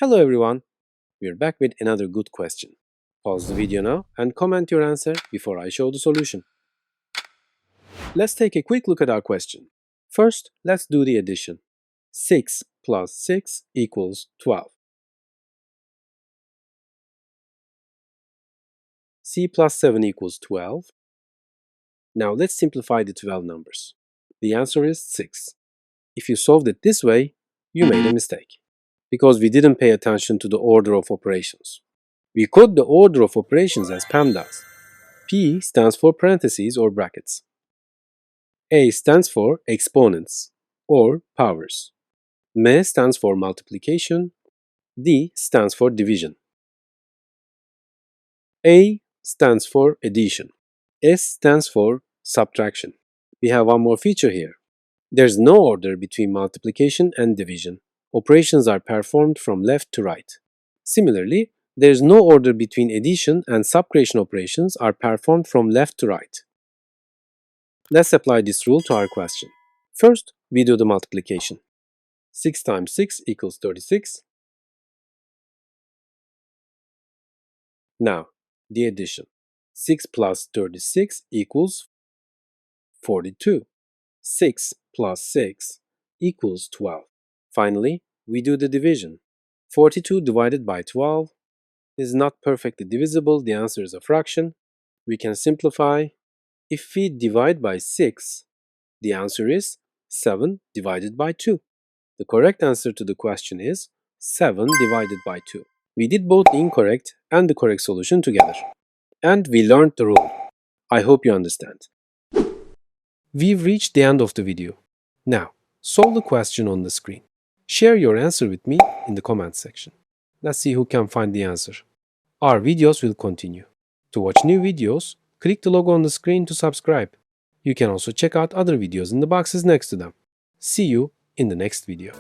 Hello everyone, we're back with another good question. Pause the video now and comment your answer before I show the solution. Let's take a quick look at our question. First, let's do the addition. 6 plus 6 equals 12. C plus 7 equals 12. Now let's simplify the 12 numbers. The answer is 6. If you solved it this way, you made a mistake, because we didn't pay attention to the order of operations. We code the order of operations as PEMDAS. P stands for parentheses or brackets. A stands for exponents or powers. M stands for multiplication. D stands for division. A stands for addition. S stands for subtraction. We have one more feature here. There's no order between multiplication and division. Operations are performed from left to right. Similarly, there's no order between addition and subtraction operations are performed from left to right. Let's apply this rule to our question. First, we do the multiplication. 6 times 6 equals 36. Now, the addition. 6 plus 36 equals 42. 6 plus 6 equals 12. Finally, we do the division. 42 divided by 12 is not perfectly divisible. The answer is a fraction. We can simplify. If we divide by 6, the answer is 7 divided by 2. The correct answer to the question is 7 divided by 2. We did both the incorrect and the correct solution together. And we learned the rule. I hope you understand. We've reached the end of the video. Now, solve the question on the screen. Share your answer with me in the comments section. Let's see who can find the answer. Our videos will continue. To watch new videos, click the logo on the screen to subscribe. You can also check out other videos in the boxes next to them. See you in the next video.